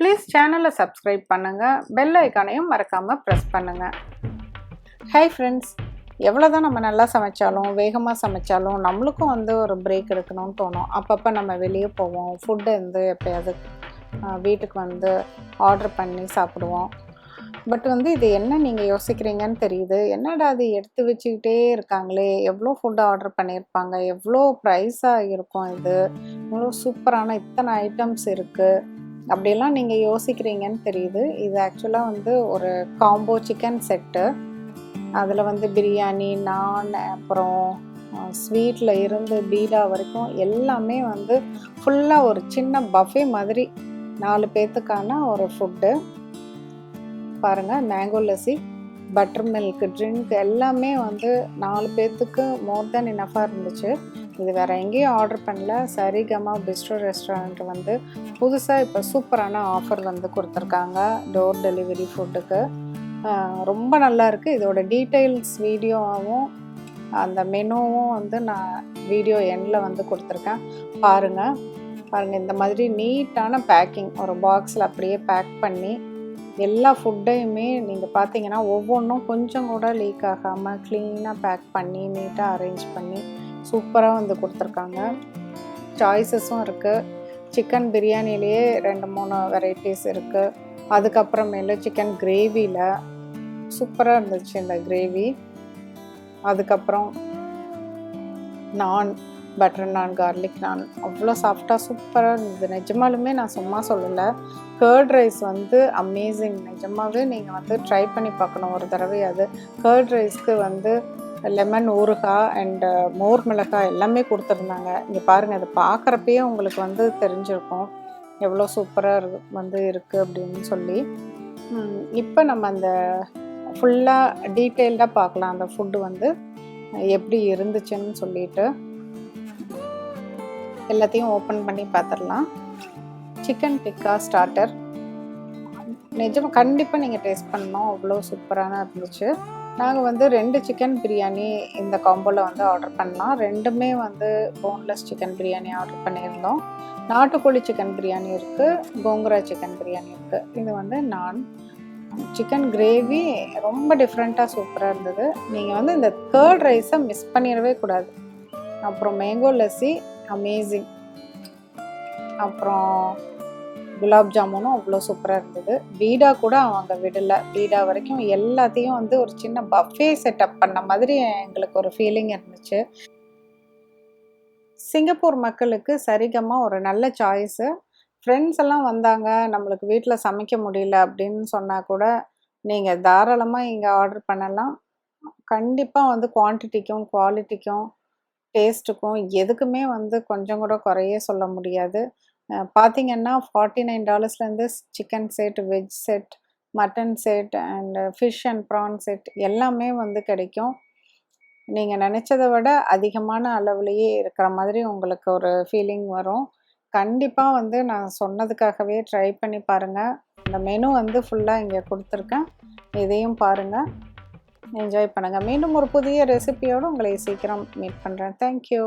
Please சேனலை subscribe பண்ணுங்கள், bell ஐக்கானையும் மறக்காமல் ப்ரெஸ் பண்ணுங்கள். ஹாய் ஃப்ரெண்ட்ஸ், எவ்வளோ தான் நம்ம நல்லா சமைச்சாலும் வேகமாக சமைச்சாலும் நம்மளுக்கும் ஒரு பிரேக் எடுக்கணும்னு தோணும். அப்பப்போ நம்ம வெளியே போவோம், ஃபுட்டு எப்போயாவது வீட்டுக்கு ஆர்டர் பண்ணி சாப்பிடுவோம். பட் இது என்ன நீங்கள் யோசிக்கிறீங்கன்னு தெரியுது. என்னடா அது எடுத்து வச்சுக்கிட்டே இருக்காங்களே, எவ்வளோ ஃபுட்டு ஆர்டர் பண்ணியிருப்பாங்க, எவ்வளோ ப்ரைஸாக இருக்கும், இவ்வளோ சூப்பரான இத்தனை ஐட்டம்ஸ் இருக்குது அப்படியெல்லாம் நீங்கள் யோசிக்கிறீங்கன்னு தெரியுது. இது ஆக்சுவலாக ஒரு காம்போ சிக்கன் செட்டு. அதில் பிரியாணி, நான், அப்புறம் ஸ்வீட்டில் இருந்து பீடா வரைக்கும் எல்லாமே ஃபுல்லாக ஒரு சின்ன பஃபே மாதிரி 4 பேர்த்துக்கான ஒரு ஃபுட்டு. பாருங்கள், mango lassi, butter milk drink எல்லாமே 4 பேர்த்துக்கு மோர் தென் இனஃபாக இருந்துச்சு. இது வேறு எங்கேயும் ஆர்டர் பண்ணல. சரிகமா பிஸ்ட்ரோ ரெஸ்டாரண்ட் புதுசாக இப்போ சூப்பரான ஆஃபர் கொடுத்துருக்காங்க டோர் டெலிவரி ஃபுட்டுக்கு. ரொம்ப நல்லா இருக்குது. இதோட டீட்டெயில்ஸ் வீடியோவும் அந்த மெனுவும் நான் வீடியோ எண்டில் கொடுத்துருக்கேன். பாருங்கள். இந்த மாதிரி நீட்டான பேக்கிங், ஒரு பாக்ஸில் அப்படியே பேக் பண்ணி எல்லா ஃபுட்டையுமே நீங்கள் பார்த்தீங்கன்னா ஒவ்வொன்றும் கொஞ்சம் கூட லீக் ஆகாமல் க்ளீனாக பேக் பண்ணி நீட்டாக அரேஞ்ச் பண்ணி சூப்பராக கொடுத்துருக்காங்க. சாய்ஸஸும் இருக்குது. சிக்கன் பிரியாணிலேயே 2-3 வெரைட்டிஸ் இருக்குது. அதுக்கப்புறமேலு சிக்கன் கிரேவியில் சூப்பராக இருந்துச்சு இந்த கிரேவி. அதுக்கப்புறம் நான், பட்டர் நான், கார்லிக் நான், அவ்வளோ சாஃப்டாக சூப்பராக இருந்தது. நிஜமாலுமே நான் சும்மா சொல்லலை. Curd rice amazing. நிஜமாகவே நீங்கள் ட்ரை பண்ணி பார்க்கணும் ஒரு தடவையாவது. கர்ட் ரைஸ்க்கு லெமன் ஊறுகாய் அண்டு மோர் மிளகாய் எல்லாமே கொடுத்துருந்தாங்க. இங்கே பாருங்கள், அதை பார்க்குறப்பயே உங்களுக்கு தெரிஞ்சிருக்கும் எவ்வளோ சூப்பராக இருக்குது அப்படின்னு சொல்லி. இப்போ நம்ம அந்த ஃபுல்லாக டீட்டெயில்டாக பார்க்கலாம் அந்த ஃபுட்டு எப்படி இருந்துச்சுன்னு சொல்லிட்டு. எல்லாத்தையும் ஓப்பன் பண்ணி பார்த்துடலாம். சிக்கன் டிக்கா ஸ்டார்டர் நிஜமாக கண்டிப்பாக நீங்கள் டேஸ்ட் பண்ணணும், அவ்வளோ சூப்பரான இருந்துச்சு. நாங்கள் 2 சிக்கன் பிரியாணி இந்த காம்போவில் ஆர்டர் பண்ணலாம். ரெண்டுமே போன்லெஸ் சிக்கன் பிரியாணி ஆர்டர் பண்ணியிருந்தோம். நாட்டுக்கோழி சிக்கன் பிரியாணி இருக்குது, கோங்குரா சிக்கன் பிரியாணி இருக்குது. இது நான் சிக்கன் கிரேவி ரொம்ப டிஃப்ரெண்ட்டாக சூப்பராக இருந்தது. நீங்கள் இந்த கர்ட் ரைஸை மிஸ் பண்ணிடவே கூடாது. அப்புறம் மேங்கோ லஸ்ஸி அமேசிங். அப்புறம் குலாப் ஜாமுனும் அவ்வளோ சூப்பராக இருந்தது. பீடா கூட அவங்க விடலை. பீடா வரைக்கும் எல்லாத்தையும் ஒரு சின்ன பஃபே செட்டப் பண்ண மாதிரி எங்களுக்கு ஒரு ஃபீலிங் இருந்துச்சு. சிங்கப்பூர் மக்களுக்கு சரிகமா ஒரு நல்ல சாய்ஸு. ஃப்ரெண்ட்ஸ் எல்லாம் வந்தாங்க, நம்மளுக்கு வீட்டில் சமைக்க முடியல அப்படின்னு சொன்னால் கூட நீங்கள் தாராளமாக இங்கே ஆர்டர் பண்ணலாம். கண்டிப்பாக குவான்டிட்டிக்கும் குவாலிட்டிக்கும் டேஸ்ட்டுக்கும் எதுக்குமே கொஞ்சம் கூட குறையே சொல்ல முடியாது. பார்த்தீங்கன்னா $49 chicken set, veg set, mutton set and fish and prawn set எல்லாமே கிடைக்கும். நீங்கள் நினச்சதை விட அதிகமான அளவுலேயே இருக்கிற மாதிரி உங்களுக்கு ஒரு ஃபீலிங் வரும். கண்டிப்பாக நான் சொன்னதுக்காகவே ட்ரை பண்ணி பாருங்கள். இந்த மெனு ஃபுல்லாக இங்கே கொடுத்துருக்கேன். இதையும் பாருங்கள், என்ஜாய் பண்ணுங்கள். மீண்டும் ஒரு புதிய ரெசிபியோடு உங்களை சீக்கிரம் மீட் பண்ணுறேன். தேங்க்யூ.